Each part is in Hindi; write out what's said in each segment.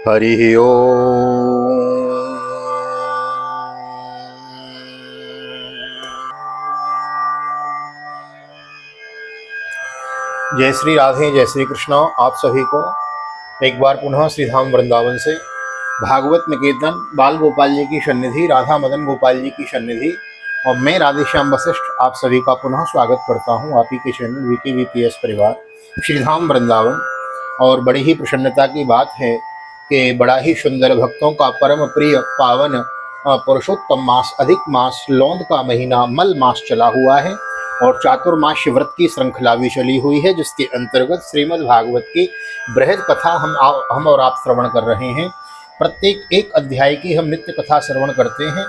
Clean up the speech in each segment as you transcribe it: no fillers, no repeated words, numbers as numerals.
हरि ओम। जय श्री राधे, जय श्री कृष्ण। आप सभी को एक बार पुनः श्री धाम वृंदावन से भागवत निकेतन बाल गोपाल जी की सन्निधि, राधा मदन गोपाल जी की सन्निधि और मैं राधेश्याम वशिष्ठ आप सभी का पुनः स्वागत करता हूं। आप ही के चैनल VTVPS परिवार श्री धाम वृंदावन। और बड़ी ही प्रसन्नता की बात है कि बड़ा ही सुंदर भक्तों का परम प्रिय पावन पुरुषोत्तम मास, अधिक मास, लौंद का महीना, मल मास चला हुआ है और चातुर्मास व्रत की श्रृंखला भी चली हुई है, जिसके अंतर्गत श्रीमद् भागवत की बृहद कथा हम और आप श्रवण कर रहे हैं। प्रत्येक एक अध्याय की हम नित्य कथा श्रवण करते हैं।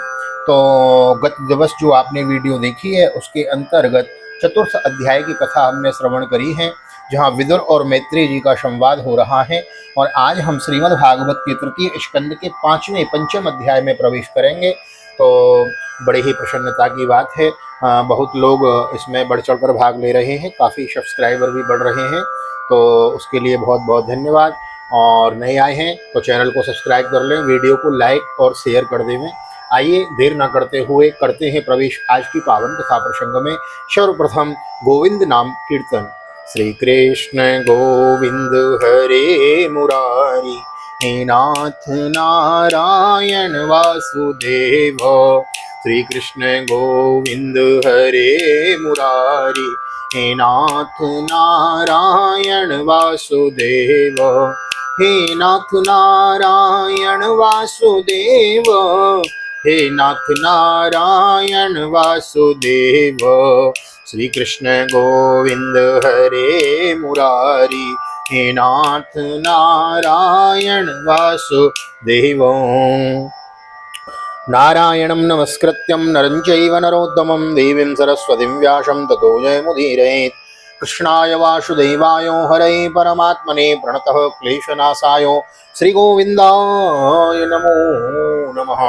तो गत दिवस जो आपने वीडियो देखी है उसके अंतर्गत चतुर्थ अध्याय की कथा हमने श्रवण करी है, जहाँ विदुर और मैत्रेय जी का संवाद हो रहा है। और आज हम श्रीमद् भागवत के तृतीय स्कंद के पंचम अध्याय में प्रवेश करेंगे। तो बड़ी ही प्रसन्नता की बात है, बहुत लोग इसमें बढ़ चढ़कर भाग ले रहे हैं, काफ़ी सब्सक्राइबर भी बढ़ रहे हैं, तो उसके लिए बहुत बहुत धन्यवाद। और नए आए हैं तो चैनल को सब्सक्राइब कर लें, वीडियो को लाइक और शेयर कर देवें। आइए देर न करते हुए करते हैं प्रवेश आज की पावन कथा प्रसंग में। सर्वप्रथम गोविंद नाम कीर्तन। श्री कृष्ण गोविंद हरे मुरारी, हे नाथ नारायण वासुदेव। श्री कृष्ण गोविंद हरे मुरारी, हे नाथ नारायण वासुदेव। हे नाथ नारायण वासुदेव, हे नाथ नारायण वासुदेव। श्री कृष्ण गोविंद हरे मुरारी, हे नाथ नारायण वासुदेव। नारायणं नमस्कृत्यं नरं चैव नरोत्तमं देवीं सरस्वतीं व्यासं ततो जयमुदीरयेत्। कृष्णाय वासुदेवाय हरये परमात्मने प्रणतः क्लेशनाशाय श्रीगोविन्दाय नमो नमः।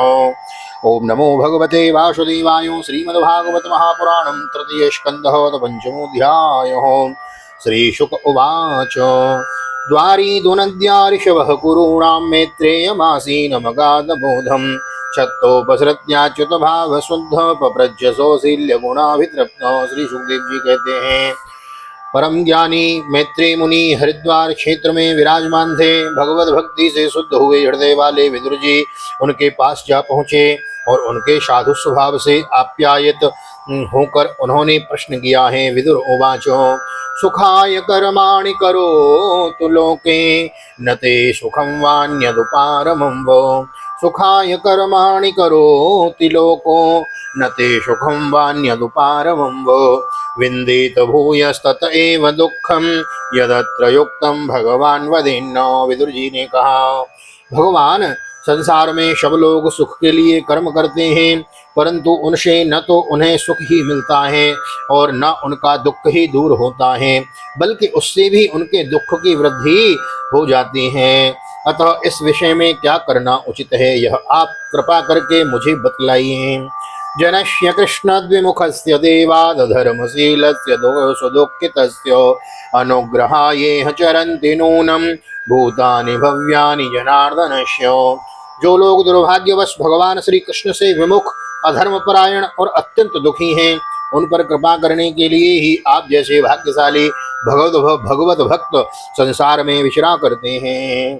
ओम नमो भगवते वासुदेवाय। श्रीमद्भागवत महापुराणं तृतीय स्कन्धः पंचमोऽध्यायः। श्रीशुक उवाच। द्वारीदुनद्या ऋषभः कुरूणां मैत्रेयमासीनमगाधबोधं छत्तोपसृत्याच्युत भाव शुद्ध पप्रज्य सौशील्य गुणाभितृप्त। श्री सुखदेव जी कहते हैं, परम ज्ञानी मैत्रेय मुनि हरिद्वार क्षेत्र में विराजमान थे। भगवत भक्ति से शुद्ध हुए हृदय वाले विदुर जी उनके पास जा पहुँचे और उनके साधु स्वभाव से आप्यायित होकर उन्होंने प्रश्न किया है। विदुर उवाचो। सुखाय कर्माणि करोतु लोके, न ते सुखं वान्यदुपारमं वो। सुखाय कर्माणि करोति लोको, न ते सुखं वान्यदुपारमं वो। विन्देत भूयस्तत एव दुःखं, यदत्र युक्तं भगवान वदेन्न। विदुर जी ने कहा, भगवान, संसार में सब लोग सुख के लिए कर्म करते हैं, परंतु उनसे न तो उन्हें सुख ही मिलता है और न उनका दुख ही दूर होता है, बल्कि उससे भी उनके दुख की वृद्धि हो जाती है। अतः इस विषय में क्या करना उचित है, यह आप कृपा करके मुझे बतलाइए। जनस्य कृष्णद्विमुखस्य देवादधर्मशीलस्य सुदुःखितस्य अनुग्रहाय चरन्ति नूनं भूतानि भव्यानि जनार्दनस्य। जो लोग दुर्भाग्यवश भगवान श्री कृष्ण से विमुख, अधर्मपरायण और अत्यंत दुखी हैं, उन पर कृपा करने के लिए ही आप जैसे भाग्यशाली भगवत भक्त संसार में विचरा करते हैं।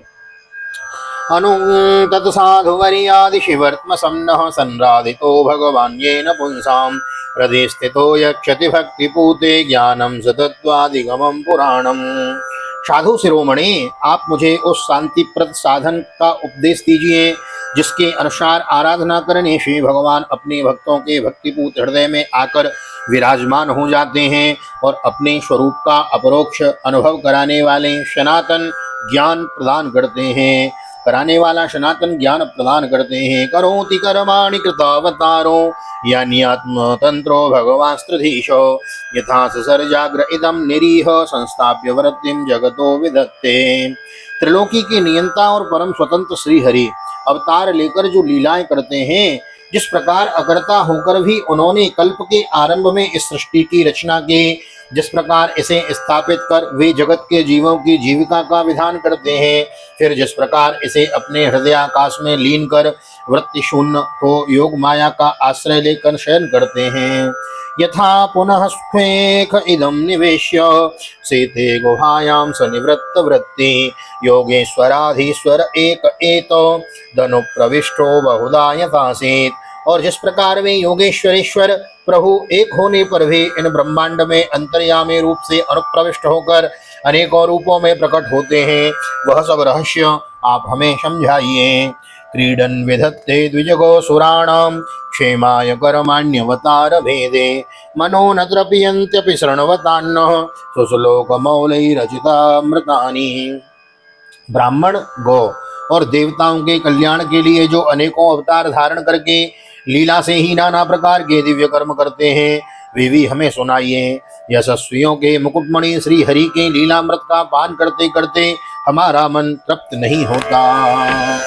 अनु तत्साधुवर्यादि शिवर्त्म सम्नः संराधितो भगवान् येन पुंसां हृदि स्थितो यक्षति भक्तिपूते ज्ञानं सतत्वादिगमं पुराणम्। साधु शिरोमणि, आप मुझे उस शांतिप्रद साधन का उपदेश दीजिए जिसके अनुसार आराधना करने से भगवान अपने भक्तों के भक्तिपूत हृदय में आकर विराजमान हो जाते हैं और अपने स्वरूप का अपरोक्ष अनुभव कराने वाले सनातन ज्ञान प्रदान करते हैं, कराने वाला सनातन ज्ञान प्रदान करते हैं। करोति कर्माणि कृतावतारो यानि आत्मतंत्रो भगवास्त्रधीशो, यथा ससर्जाग्र इदं निरीह संस्थाप्य वृत्तिं जगतो विधत्ते। त्रिलोकी के नियंता और परम स्वतंत्र श्री हरि अवतार लेकर जो लीलाएं करते हैं, जिस प्रकार अकर्ता होकर भी उन्होंने कल्प के आरंभ में इस सृष्टि की रचना की, जिस प्रकार इसे स्थापित कर वे जगत के जीवों की जीविका का विधान करते हैं, फिर जिस प्रकार इसे अपने हृदयाकाश में लीन कर वृत्ति शून्य को योग माया का आश्रय लेकर शयन करते हैं, यथा पुनः स्वेख इदम निवेश्य सीते गुहायां सनिवृत्त वृत्ति योगेश्वराधीश्वर एक एतो धनु प्रविष्टो बहुधा यथासीत। और जिस प्रकार वे योगेश्वरेश्वर प्रभु एक होने पर भी इन ब्रह्मांड में अंतर्यामी रूप से अनुप्रविष्ट होकर अनेकों रूपों में प्रकट होते हैं, वह सब रहस्य आप हमें समझाइए। क्रीडन विधत्ते द्विजगो सुराणाम क्षेमाय कर्माण्यवतार भेदे मनो न त्रपियन्त्यपि शृण्वतान्नः सुश्लोकमौलैरचितामृतानि। ब्राह्मण, गौ और देवताओं के कल्याण के लिए जो अनेकों अवतार धारण करके लीला से ही नाना प्रकार के दिव्य कर्म करते हैं, वे भी हमें सुनाइए। यशस्वियों के मुकुटमणि श्री हरि के लीलामृत का पान करते करते हमारा मन तृप्त नहीं होता।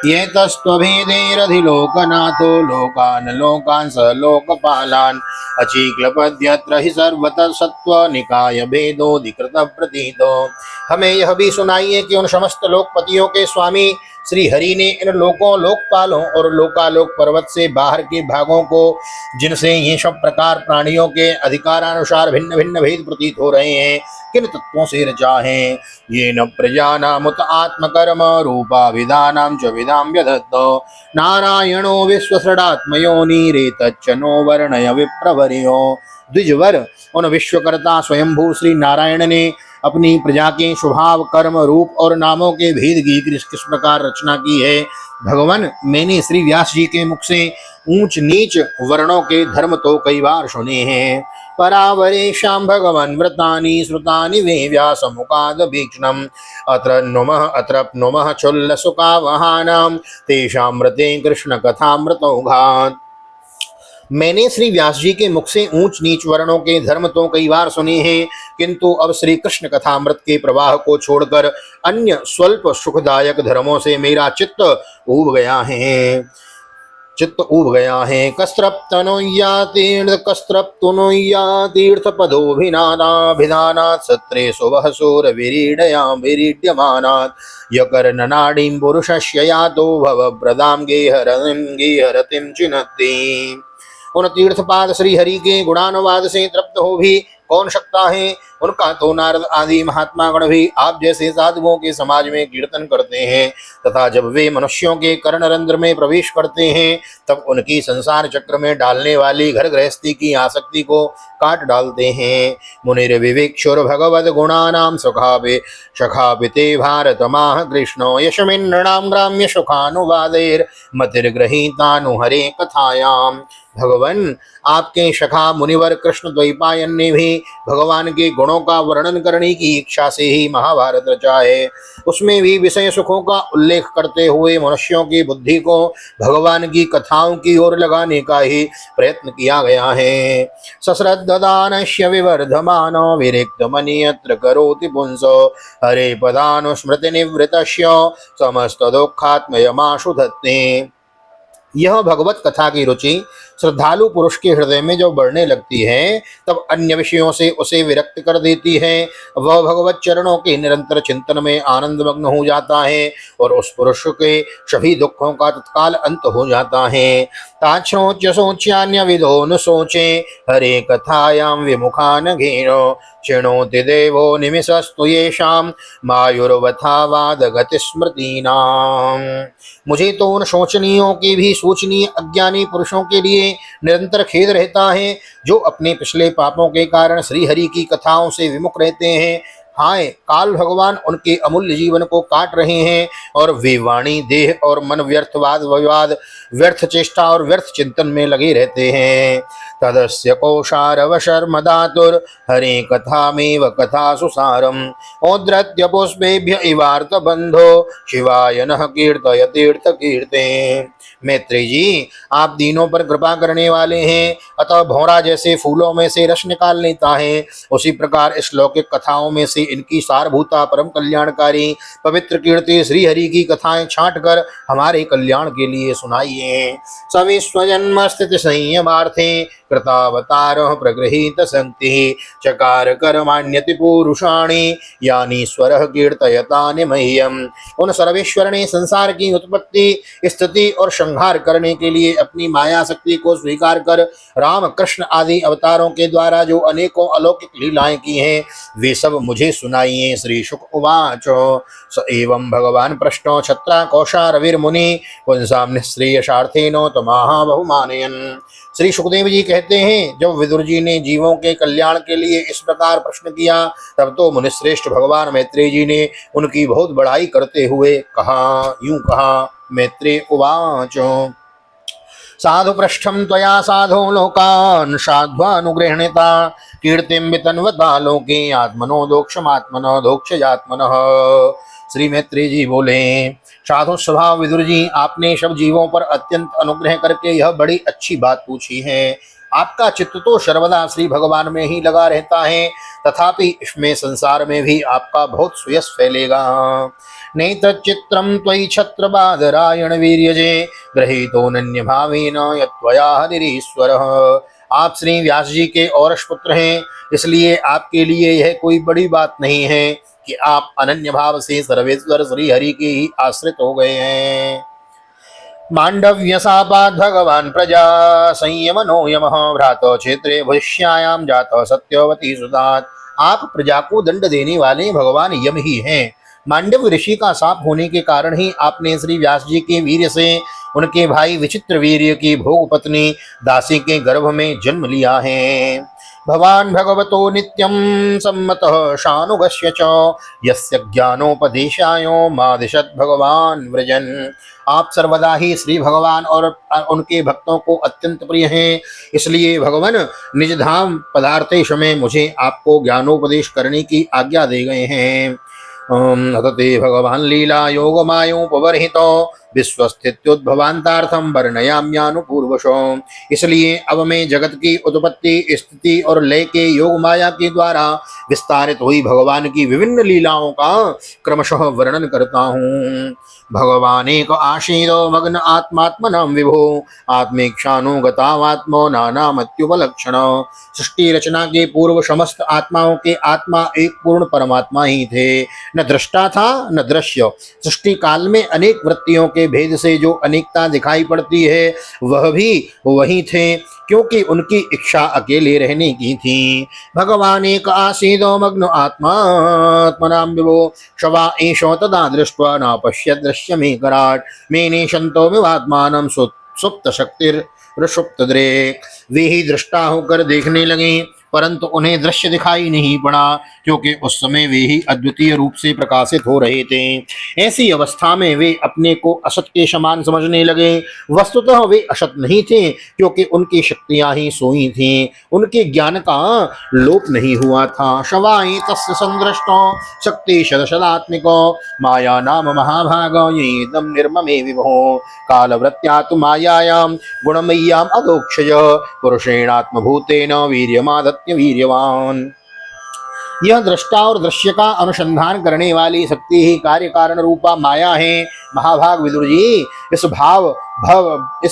ये तस्त्वभेदैरधिलोकनाथो लोकान् लोकान् स लोकपालान् अचीक्लपद्यत्र हि सर्वतः सत्त्वनिकाय भेदोऽधिकृत प्रतीतो। हमें यह भी सुनाइए कि उन समस्त लोकपतियों के स्वामी श्री हरि ने इन लोकों, लोकपालों और लोकालोक पर्वत से बाहर के भागों को, जिनसे ये सब प्रकार प्राणियों के अधिकारानुसार भिन्न भिन्न भेद प्रतीत हो रहे हैं, किन तत्वों से रचा है। ये न प्रजानामुत आत्मकर्म रूपाभिधानां च विदां व्यधत्तो नारायणो विश्वसृडात्मयोनिरेतच्चनो वर्णय विप्रवर्यो। द्विजवर, उन विश्वकर्ता स्वयंभू श्री नारायण ने अपनी प्रजा के स्वभाव, कर्म, रूप और नामों के भेद की किस प्रकार रचना की है। भगवान, मैंने श्री व्यास जी के मुख से ऊंच नीच वर्णों के धर्म तो कई बार सुने हैं। परावरेशां भगवन् व्रतानि श्रुतानि वे व्यासमुखादभीक्ष्णम् अत्र नुमः चुल्लसुकावहानां तेषामृते कृष्ण कथामृतौघात्। मैंने श्री व्यास जी के मुख से ऊंच नीच वर्णों के धर्म तो कई बार सुने हैं, किंतु अब श्री कृष्ण कथामृत के प्रवाह को छोड़कर अन्य स्वल्प सुखदायक धर्मों से मेरा चित्त ऊब गया है। कस्त्रप्तनुया तीर्थपदोभिनादाभिधानात् सत्रेषु वह विरीड्यमानात् यकर्णनाडीं पुरुषस्य यातो भवप्रदां गेहरतिं चिनत्ति। उन तीर्थपाद श्री हरि के गुणानुवाद से तृप्त हो भी कौन सकता है। उनका तो नारद आदि महात्मा गण भी आप जैसे साधुओं के समाज में कीर्तन करते हैं, तथा जब वे मनुष्यों के कर्णरंध्र में प्रवेश करते हैं तब उनकी संसार चक्र में डालने वाली घर गृहस्थी की आसक्ति को काट डालते हैं। मुनिर विवेक्षुर भगवद गुणानां सखापिते भारत माह कृष्णो यशमिन्नृणां ग्राम्य सुखानुवादैर् मतिर्गृहीतानुहरे कथायाम्। भगवान, आपके सखा मुनिवर कृष्ण द्वैपायन ने भी भगवान के गुणों का वर्णन करने की इच्छा से ही महाभारत रचा है। उसमें भी विषय सुखों का उल्लेख करते हुए मनुष्यों की बुद्धि को भगवान की कथाओं की ओर लगाने का ही प्रयत्न किया गया है। सश्रद्धदानस्य विवर्धमानो विरिक्तमनियत्र करोति पुंसो हरे पदानुस्मृति निवृतस्य समस्त दुःखात्मयमाशु धत्ते। यह भगवत कथा की रुचि श्रद्धालु पुरुष के हृदय में जब बढ़ने लगती है तब अन्य विषयों से उसे विरक्त कर देती है। वह भगवत चरणों के निरंतर चिंतन में आनंदमग्न हो जाता है और उस पुरुष के सभी दुखों का तत्काल अंत हो जाता है। ताच्छ्रोच्य सोच्यान्य विदो न सोचे हरे कथायां विमुखान घेनो चिणोति देवो निमिषस्तु येषां मायुर्वथावाद गति स्मृतीनां। मुझे तो उन शोचनीयों के भी शोचनीय अज्ञानी पुरुषों के लिए निरंतर खेद रहता है जो अपने पिछले पापों के कारण श्री हरि की कथाओं से विमुख रहते हैं। हाय, काल भगवान उनके अमूल्य जीवन को काट रहे हैं और वे वाणी, देह और मन व्यर्थवाद विवाद, व्यर्थ चेष्टा और व्यर्थ चिंतन में लगे रहते हैं। तदस्य कौशारव शर्म धातुर हरे कथामेव कथा सुसारम औद्रत्य पुष्पेभ्य इवार्थ बंधो शिवाय नः कीर्तय तीर्थ कीर्ते। मैत्रेय जी, आप दीनों पर कृपा करने वाले हैं, अतः भौरा जैसे फूलों में से रस निकाल लेता है, उसी प्रकार इस लौकिक कथाओं में से इनकी सारभूता परम कल्याणकारी पवित्र कीर्ति श्री हरि की कथाएं छांट कर हमारे कल्याण के लिए सुनाइए। सवि स्वजन्म स्थित संयमार्थे कृतावतार प्रगृहीत संति चकार कर्माण्यति पुरुषाणि यानी स्वर कीर्तयतानि मह्यम। उन सर्वेश्वर ने संसार की उत्पत्ति, स्थिति और संहार करने के लिए अपनी माया शक्ति को स्वीकार कर राम कृष्ण आदि अवतारों के द्वारा जो अनेकों अलौकिक लीलाएं की हैं, वे सब मुझे सुनाइए। श्री शुक उवाच स एवं भगवान प्रश्नो छत्रा कौशारविर्मुनि पुंसाम निःश्रेयसार्थेनो तमाह बहुमानयन्। श्री सुखदेव जी कहते हैं, जब विदुर जी ने जीवों के कल्याण के लिए इस प्रकार प्रश्न किया, तब तो मुनिश्रेष्ठ भगवान मैत्रेय जी ने उनकी बहुत बड़ाई करते हुए यूं कहा। मैत्रेय उवाच साधु पृष्ठम त्वया साधो लोकान् साध्वानुगृह्णीता कीर्तिं वितन्वता लोके आत्मनो दोक्षमात्मनो दोक्षयात्मनः। श्री मैत्रेय जी बोले, साधु स्वभाव विदुर जी, आपने सब जीवों पर अत्यंत अनुग्रह करके यह बड़ी अच्छी बात पूछी है। आपका चित्त तो सर्वदा श्री भगवान में ही लगा रहता है, तथापि इसमें संसार में भी आपका बहुत सुयश फैलेगा। नैतच्चित्रं त्वयि छत्रबादरायण वीर्यजे गृहीतोऽनन्य भावेन यत्त्वया हरिरीश्वरः। आप श्री व्यास जी के औरस पुत्र हैं, इसलिए आपके लिए यह कोई बड़ी बात नहीं है कि आप अनन्य भाव से सर्वेश्वर श्री हरि के ही आश्रित हो गए हैं। मांडव्य सापाद भगवान प्रजा संयमनो यमः भ्रात क्षेत्रे भविष्यायाम जात सत्यवती सुतात। आप प्रजा को दंड देने वाले भगवान यम ही हैं। मांडव ऋषि का शाप होने के कारण ही आपने श्री व्यास जी के वीर्य से उनके भाई विचित्र वीर्य की भोग पत्नी दासी के गर्भ में जन्म लिया है। भवान भगवतो नित्यं सम्मतः शानुगस्य च यस्य ज्ञानोपदेशायो मादिशत भगवान व्रजन। आप सर्वदा ही श्री भगवान और उनके भक्तों को अत्यंत प्रिय हैं, इसलिए भगवान निज धाम पदार्थे समय मुझे आपको ज्ञानोपदेश करने की आज्ञा दे गए हैं। अतते भगवान लीला योग मायोपवर्हितो विश्वस्थित्युद्भवान्तार्थं वर्णयाम्यानुपूर्वशो। इसलिए अब मैं जगत की उत्पत्ति, स्थिति और लय के योग माया के द्वारा विस्तारित हुई भगवान की विभिन्न लीलाओं का क्रमशः वर्णन करता हूँ। भगवान एक आशीरो मग्न आत्मात्मनां विभो आत्मेक्षानुगतावात्मो नानामत्युपलक्षण। सृष्टि रचना के पूर्व समस्त आत्माओं के आत्मा एक पूर्ण परमात्मा ही थे, न दृष्टा था न दृश्य। सृष्टि काल में अनेक वृत्तियों के भेद से जो अनेकता दिखाई पड़ती है, वह भी वही थे, क्योंकि उनकी इच्छा अकेले रहने की थी। भगवान एक आसीदो मग्न आत्मात्मनां विभो शवा एषो तदा दृष्ट्वा न पश्य दृश्यमे कराट मेने शंतो विवात्मानं सुप्त शक्तिर ऋषुप्त दृक्। वे ही दृष्टा होकर देखने लगे, परंतु उन्हें दृश्य दिखाई नहीं पड़ा, क्योंकि उस समय वे ही अद्वितीय रूप से प्रकाशित हो रहे थे। ऐसी अवस्था में वे अपने को असत के समान समझने लगे। वस्तुतः वे असत नहीं थे, क्योंकि उनकी शक्तियां ही सोई थीं, उनके ज्ञान का लोप नहीं हुआ था। शवाई तस्य संदृष्टो शक्ति शदशदात्मिको माया नाम महाभागो येदम निर्ममे विभो कालवृत्त्यात् मायायां गुणमय्याम अदोक्षज पुरुषेणात्मभूतेन वीर्यमादत्य वीर्यवान। यह दृष्टा और दृश्य का अनुसंधान करने वाली शक्ति ही कार्य कारण रूपा माया है। महाभाग विदुर जी, इस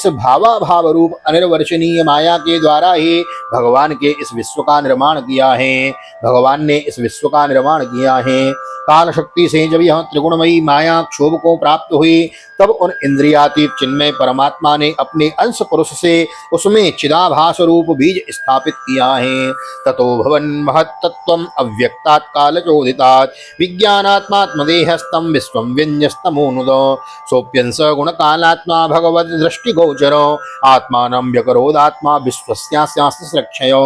भावाभाव रूप अनिर्वचनीय माया के द्वारा ही भगवान के इस विश्व का निर्माण किया है। भगवान ने इस विश्व का निर्माण किया है। काल शक्ति से जब यह त्रिगुणमयी माया क्षोभ को प्राप्त हुई, तब उन इंद्रियातीत चिन्मय परमात्मा ने अपने अंश पुरुष से उसमें चिदाभास रूप बीज स्थापित किया है। ततो भवन महत्तत्वम् अव्यक्तात् कालचोदितात् विज्ञानात्मात्मदेहस्थं विश्वं विन्यस्तमोनुदो सोप्यंस गुणकालात्मा भगवद् दृष्टिगोचरो आत्मानं व्यकरोदात्मा विश्वस्यास्यास्य रक्षयो।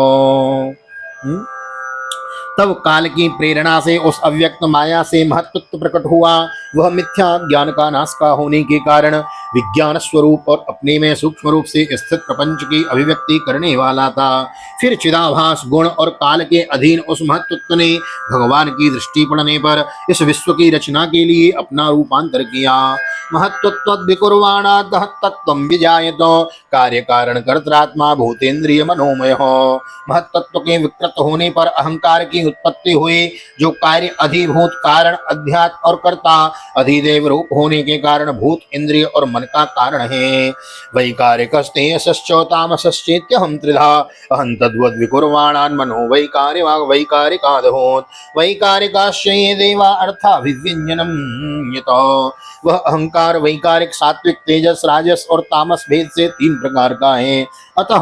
तब काल की प्रेरणा से उस अव्यक्त माया से महत्त्व प्रकट हुआ। वह मिथ्या ज्ञान का नाश का होने के कारण विज्ञान स्वरूप और अपने में सूक्ष्म रूप से स्थित प्रपंच की अभिव्यक्ति करने वाला था। फिर चिदाभास गुण और काल के अधीन उस महत्त्व ने भगवान की दृष्टि पड़ने पर इस विश्व की रचना के लिए अपना रूपांतर किया। महत्त्वद्विकुर्वाणात् तत्त्वं विजायत कार्य कारण कर्त्रात्मा भूतेन्द्रिय मनोमय हो। महत्त्व के विकृत होने पर अहंकार की उत्पत्ति हुई, जो कार्य अधिभूत कारण अध्यात्म और कर्ता अधिदेव रूप होने के कारण भूत इंद्रिय और मन का कारण है। वैकारिकस्तेजश्चोतामसश्चेत्यहं त्रिधा अहं तद्वद् विकुर्वाणान् मनो वैकारिकादभूत् वैकारिकाश्च ये देवा अर्था विव्यंजनम यतो। वह अहंकार वैकारिक सात्विक तेजस राजस और तामस भेद से 3 प्रकार का है। अतः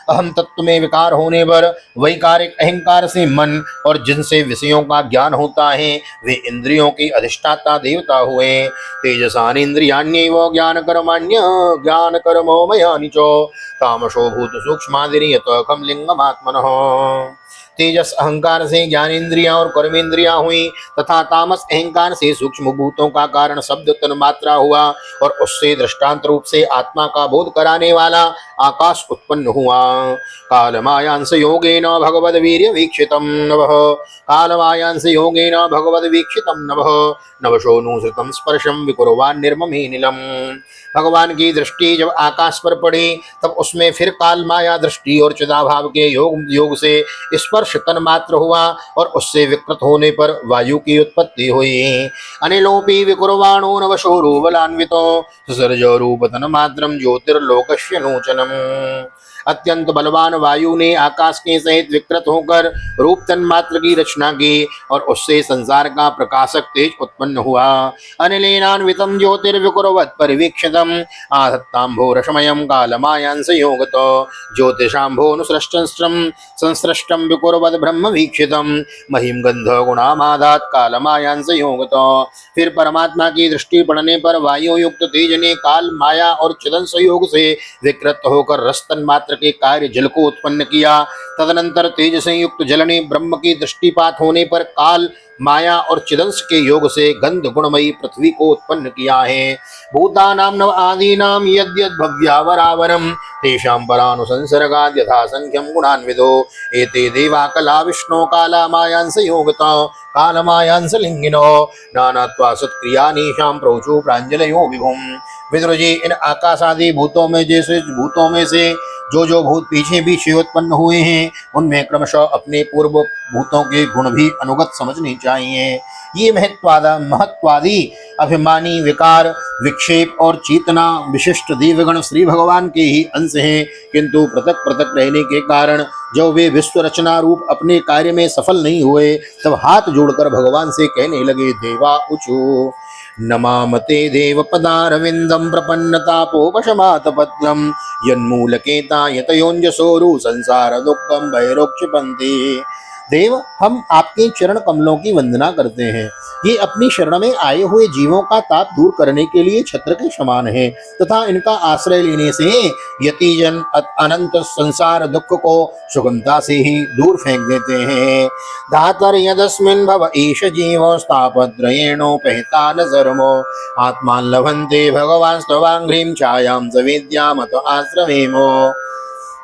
अहम तत्व में विकार होने पर वैकारिक अहंकार से मन और जिनसे विषयों का ज्ञान होता है वे इंद्रियों की अधिष्ठाता देवता हुए। तेजसानि इंद्रियाण्येव ज्ञान कर्मो मयानि च तामसो भूत सूक्ष्मादिनि यतोऽहं लिंगमात्मनः। तेजस अहंकार से ज्ञानेन्द्रियां और कर्मेंद्रियां हुई तथा तामस अहंकार से सूक्ष्म भूतों का कारण शब्द तन्मात्रा हुआ और उससे दृष्टांत रूप से आत्मा का बोध कराने वाला आकाश उत्पन्न हुआ। कालमायांस योगेन भगवद वीर्य वीक्षितम नभः कालमायांस योगेन भगवद वीक्षितम नभः नवशोनुसृतम स्पर्शम विकुर्वान् निर्ममे नीलम। भगवान की दृष्टि जब आकाश पर पड़ी तब उसमें फिर काल माया दृष्टि और चिदाभाव के योग से स्पर्श तन्मात्र हुआ और उससे विकृत होने पर वायु की उत्पत्ति हुई। अनिलोपी विकुर्वाणो नवशो रूबलान्वितो ससर्जो रूप तन्मात्रम ज्योतिर्लोकस्य नूचनम। अत्यंत बलवान वायु ने आकाश के सहित विकृत होकर रूप तन्मात्र की रचना की और उससे संसार का प्रकाशक तेज उत्पन्न हुआ। अनिलेनान्वितं ज्योतिर्विकुर्वत् परिवीक्षितम् आधत्ताम्भोरशमयं कालमायांस योगतो ज्योतिषाम्भोनुसृष्टं संसृष्टं विकुर्वत् ब्रह्म वीक्षितं महिम गंध गुणामादात् कालमायांस योगतो। फिर परमात्मा की दृष्टि पड़ने पर वायु युक्त तेज ने काल माया और चिदंश योग से विकृत होकर रस तन्मात्र के कार्य जल को उत्पन्न किया। तदनंतर तेज से युक्त जल ने ब्रह्म की दृष्टिपात होने पर काल माया और चिदंश के योग से गंध गुणमयी पृथ्वी को उत्पन्न किया है। भूतानां नव आदीनां यद्यद् भव्यावरावरं तेषां परानुसंसर्गाद् यथा संख्यं गुणान्विदो एते देवा कला विष्णो काला मायांस योगता कालमायांस लिंगिनो नानात्वा सत्क्रियानीशां प्रोचु प्रांजलयो विभुम। विदुर जी, इन आकाशादि भूतों में से जो भूत पीछे पीछे उत्पन्न हुए हैं उनमें क्रमशः अपने पूर्व भूतों के गुण भी अनुगत समझने चाहिए। ये महत्वादी अभिमानी विकार विक्षेप और चेतना विशिष्ट देवगण श्री भगवान के ही अंश हैं, किंतु पृथक पृथक रहने के कारण जब वे विश्व रचना रूप अपने कार्य में सफल नहीं हुए तब हाथ जोड़कर भगवान से कहने लगे, देवा उचु नमामते देव पदारविंदम प्रपन्नतापोपशमातपत्रम यन्मूलकेता यतयोंजसोरु संसार दुखम भैरोक्षिपन्ति। देव, हम आपके चरण कमलों की वंदना करते हैं। ये अपनी शरण में आए हुए जीवों का ताप दूर करने के लिए छत्र के समान है तथा इनका आश्रय लेने से यतिजन अनंत संसार दुख को सुगमता से ही दूर फेंक देते हैं। धातर यदस्मिन् भव ईश जीवो स्थापत्रयेणोपहता न सर्वो आत्मान लभन्ते भगवान स्तवांघ्रिं छायां स विद्यामत आश्रमेमो।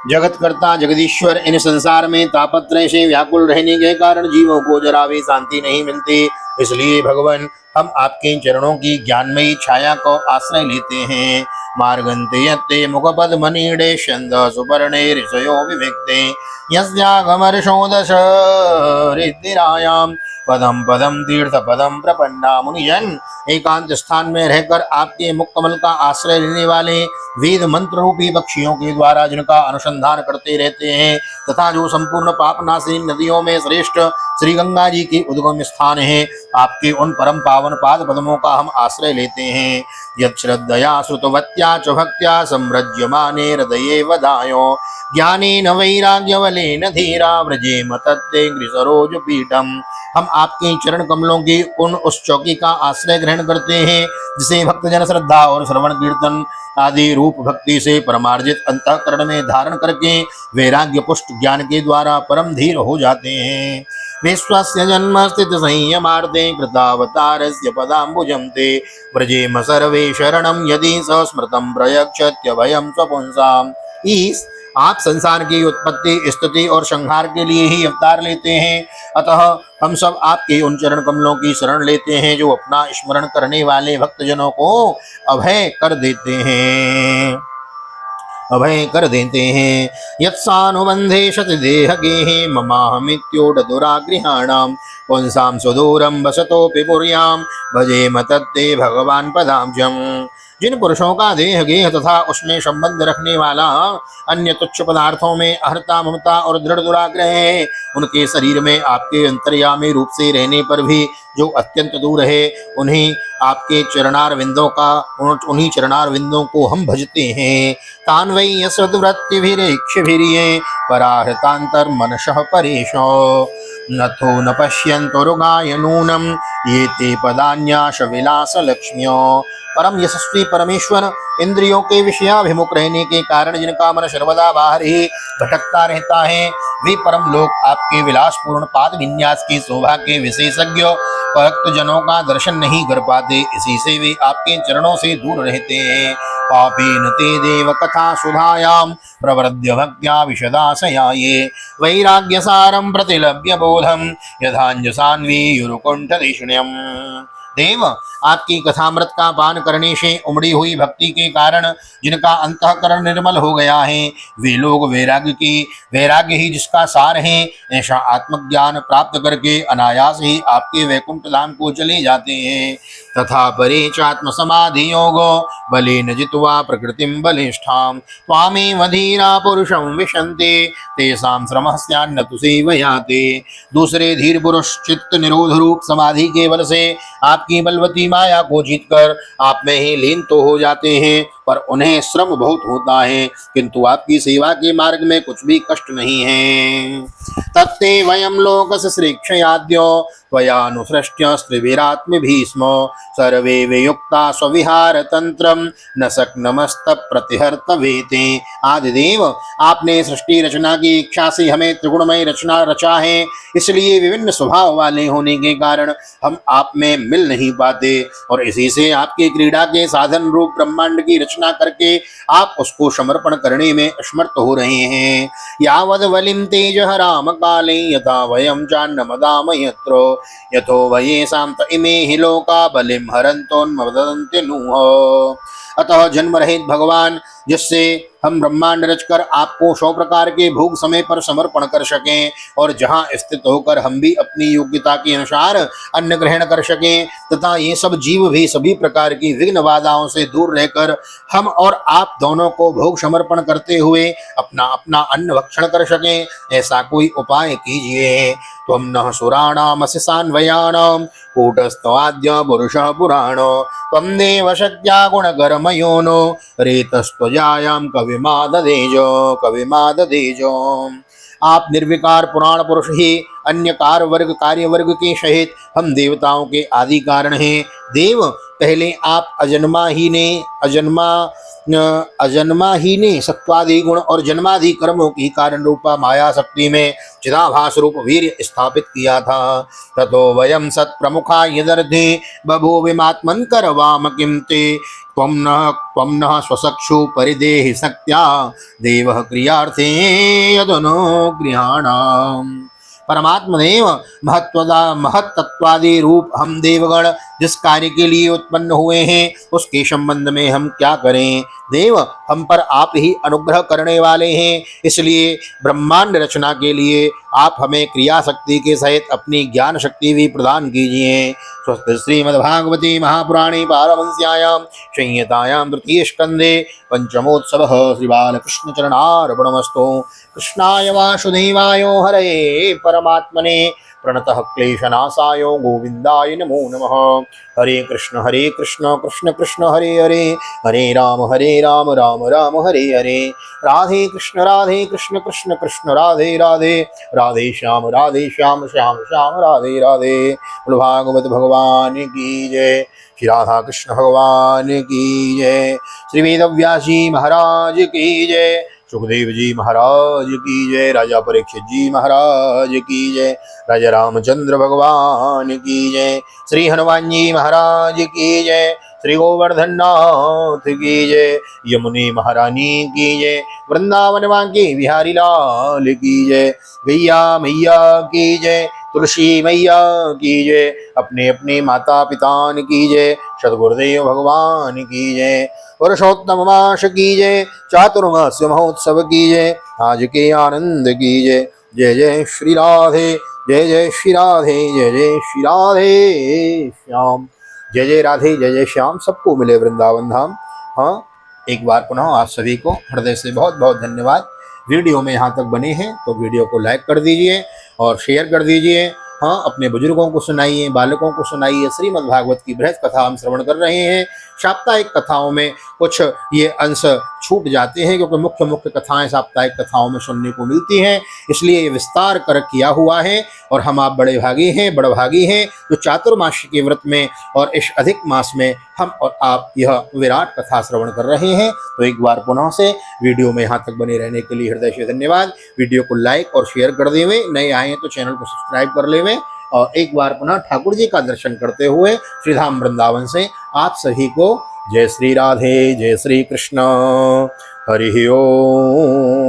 जगतकर्ता जगदीश्वर इन संसार में तापत्रय से व्याकुल रहने के कारण जीवों को जरा भी शांति नहीं मिलती, इसलिए भगवान हम आपके चरणों की ज्ञानमयी छाया को आश्रय लेते हैं। मार्गन्ते यत्ते मुखपद मनीडे छंद सुपर्णे ऋषयो विविक्ते यस्यागमर्षोदश रिद्धिरायाम पदम पदम तीर्थ पदम प्रपन्ना। मुनिजन, एकांत स्थान में रहकर आपके मुख कमल का आश्रय लेने वाले वेद मंत्र रूपी पक्षियों के द्वारा जिनका अनुसंधान करते रहते हैं तथा जो संपूर्ण पापनाशी नदियों में श्रेष्ठ श्री गंगा जी के उद्गम स्थान है, आपके उन परम पावन पाद पद्मों का हम आश्रय लेते हैं। यत् श्रद्धया श्रुतवत्या च भक्त्या सम्रज्यमाने हृदये वदायो ज्ञानेन वैराग्यबलेन धीरा व्रजेम तत्ते ग्रिसरोज पीठम। हम आपके चरण कमलों की उस चौकी का आश्रय ग्रहण करते हैं जिसे भक्तजन श्रद्धा और श्रवण कीर्तन आदि रूप भक्ति से परमार्जित अंतःकरण में धारण करके वैराग्य पुष्ट ज्ञान के द्वारा परम धीर हो जाते हैं। विश्वस्य जन्म स्थित संयमार्थे कृतावतारस्य पदाम्बुजं ते व्रजेम सर्वे शरणं यदि स स्मृतं प्रयच्छत्यभयं स्वपुंसाम्। इस आप संसार की उत्पत्ति, स्तुति और संहार के लिए ही अवतार लेते हैं, अतः हम सब आपके उन चरण कमलों की शरण लेते हैं जो अपना स्मरण करने वाले भक्तजनों को अभय कर देते हैं, अभय कर देते हैं। यत्सानुबंधे शतदेह गेहे ममाहमित्योट दुरागृहाणाम पुंसां सुदूरम वसतोपि पुर्यां भजेम तत्ते भगवान पदाब्जम। जिन पुरुषों का देह गेह तथा उसमें संबंध रखने वाला अन्य तुच्छ पदार्थों में अहर्ता, ममता और दृढ़ दुराग्रह है, उनके शरीर में आपके अंतर्यामी रूप से रहने पर भी जो अत्यंत दूर है, उन्हीं आपके चरणार विंदों का उन्हीं चरणार विंदों को हम भजते हैं। तान वै यसद्वृत्तिभिरीक्षभिरिये पराहृतांतर मनशः परेशो नथो न पश्यन्तो रुगाय नूनम ये ते पदान्याश विलास लक्ष्म्यो। परम यशस्वी परमेश्वर इंद्रियों के विषयाभिमुख रहने के कारण जिनका मन सर्वदा बाहर ही भटकता रहता है, वे परम लोग आपके विलासपूर्ण पाद विन्यास की शोभा के विशेषज्ञ भक्त जनों का दर्शन नहीं कर पाते, इसी से वे आपके चरणों से दूर रहते हैं। पापेन ते देव कथा सुधायाम प्रवृद्ध भक्त्या विशदाशयाये वैराग्य सारम प्रतिलभ्य बोधम यथांजसान्वी युरुकुंठधिष्ण्यम। देव, आपकी कथामृत का पान करने से उमड़ी हुई भक्ति के कारण जिनका अंतःकरण निर्मल हो गया है, वे लोग वैराग्य ही जिसका सार है, ऐसा आत्मज्ञान प्राप्त करके अनायास ही आपके वैकुंठ धाम को चले जाते हैं। तथा परे चात्म समाधि योगो बलेन जित्वा प्रकृतिम बलिष्ठाम त्वामेव धीरा पुरुषं विशन्ते तेषां श्रमः स्यान्न तु सेवयाते। दूसरे धीर पुरुष चित्त निरोध रूप समाधि के बल से आपकी बलवती माया को जीतकर आप में ही लीन तो हो जाते हैं, पर उन्हें श्रम बहुत होता है, किंतु आपकी सेवा के मार्ग में कुछ भी कष्ट नहीं है। तत्ते वयं लोकस्य श्रेक्षयाद्यो त्वयानुसृष्ट्य स्त्रिभिरात्म भीष्म सर्वे वियुक्ता स्वविहार तंत्रम न शक्नमस्त प्रतिहर्तवेते। आदिदेव, आपने सृष्टि रचना की इच्छा से हमें त्रिगुणमय रचना रचा है, इसलिए विभिन्न स्वभाव वाले होने के कारण हम आप में मिल नहीं पाते, और इसी से आपकी क्रीड़ा के साधन रूप ब्रह्मांड की रचना करके आप उसको समर्पण करने में असमर्थ हो रहे हैं। यावद वलिम तेज राम काले यथा वयम चान्न मदाम यत्रो यथो वयेषां त इमे हि लोका बलिम हरन्तोन्मवदन्ति नूह। अतः जन्म रहित भगवान, जिससे हम ब्रह्मांड रचकर आपको 100 प्रकार के भोग समय पर समर्पण कर सकें, और जहां स्थित होकर हम भी अपनी योग्यता के अनुसार अन्न ग्रहण कर सकें, तथा ये सब जीव भी सभी प्रकार की विघ्न बाधाओं से दूर रहकर हम और आप दोनों को भोग समर्पण करते हुए अपना अपना अन्न भक्षण कर सकें, ऐसा कोई उपाय कीजिए। त्वं नः सुराणामसि सान्वयानां कूटस्थवाद्य पुरुषः पुराणो त्वं देव शक्त्या गुणकर्मयोनो रेतस्त्वजायां कविमाददेजो। आप निर्विकार पुराण पुरुष ही अन्य कार्य वर्ग के सहित हम देवताओं के आदि कारण हैं। देव, पहले आप अजन्मा ही ने सत्वादि गुण और जन्मादि कर्मों की कारण रूपा माया शक्ति में चिदाभास रूप वीर्य स्थापित किया था। ततो वयम सत्प्रमुखा यदर्थे बभूविमात्मन् करवाम किं ते त्वं नः स्वचक्षु परिदेहि शक्त्या देवः क्रियार्थे यदनुगृहाणाम्। परमात्मदेव, महत्तत्वादि रूप हम देवगण जिस कार्य के लिए उत्पन्न हुए हैं, उसके संबंध में हम क्या करें। देव, हम पर आप ही अनुग्रह करने वाले हैं, इसलिए ब्रह्मांड रचना के लिए आप हमें क्रिया शक्ति के सहित अपनी ज्ञान शक्ति भी प्रदान कीजिए। स्वस्ति श्रीमद्भागवते महापुराणे पारमहंस्यायां संहितायां तृतीय स्कंदे पंचमोत्सवः श्रीबालकृष्ण चरणार्पणमस्तु। कृष्णाय वासुदेवाय हरये परमात्मने प्रणतः क्लेशनाशाय गोविंदाय नमो नमः। हरे कृष्ण कृष्ण कृष्ण हरे हरे, हरे राम राम राम हरे हरे। राधे कृष्ण कृष्ण कृष्ण राधे राधे, राधे श्याम श्याम श्याम राधे राधे। भागवत भगवान की जय, श्री राधा कृष्ण भगवान की जय, श्री वेदव्यास जी महाराज की जय, सुखदेव जी महाराज की जय, राजा परीक्षित जी महाराज की जय, राजा रामचंद्र भगवान की जय, श्री हनुमान जी महाराज की जय, श्री गोवर्धन नाथ की जय, यमुनी महारानी की जय, वृंदावन की बिहारी लाल की जय, गैया मैया की जय, तुलसी मैया की जय, अपने अपने माता पिता की जय, सदगुरुदेव भगवान की जय, पुरुषोत्तम मास की जय, चातुर्मास्य महोत्सव की जय, आज के आनंद की जय। जय जय श्री राधे, जय जय श्री राधे, जय जय श्री राधे श्याम, जय जय राधे, जय जय श्याम। सबको मिले वृंदावन धाम। हाँ, एक बार पुनः आप सभी को हृदय से बहुत बहुत धन्यवाद। वीडियो में यहाँ तक बने हैं तो वीडियो को लाइक कर दीजिए और शेयर कर दीजिए। हाँ, अपने बुजुर्गों को सुनाइए, बालकों को सुनाइए। श्रीमद् भागवत की बृहत कथा हम श्रवण कर रहे हैं। साप्ताहिक कथाओं में कुछ ये अंश छूट जाते हैं क्योंकि मुख्य मुख्य कथाएं साप्ताहिक कथाओं में सुनने को मिलती हैं, इसलिए ये विस्तार कर किया हुआ है। और हम आप बड़े भागी हैं, बड़भागी हैं तो चातुर्मास के व्रत में और इस अधिक मास में हम और आप यह विराट कथा श्रवण कर रहे हैं। तो एक बार पुनः से वीडियो में यहाँ तक बने रहने के लिए हृदय से धन्यवाद। वीडियो को लाइक और शेयर कर देवें, नए आए हैं तो चैनल को सब्सक्राइब कर लेवें। और एक बार पुनः ठाकुर जी का दर्शन करते हुए श्रीधाम वृंदावन से आप सभी को जय श्री राधे, जय श्री कृष्ण, हरि ओम।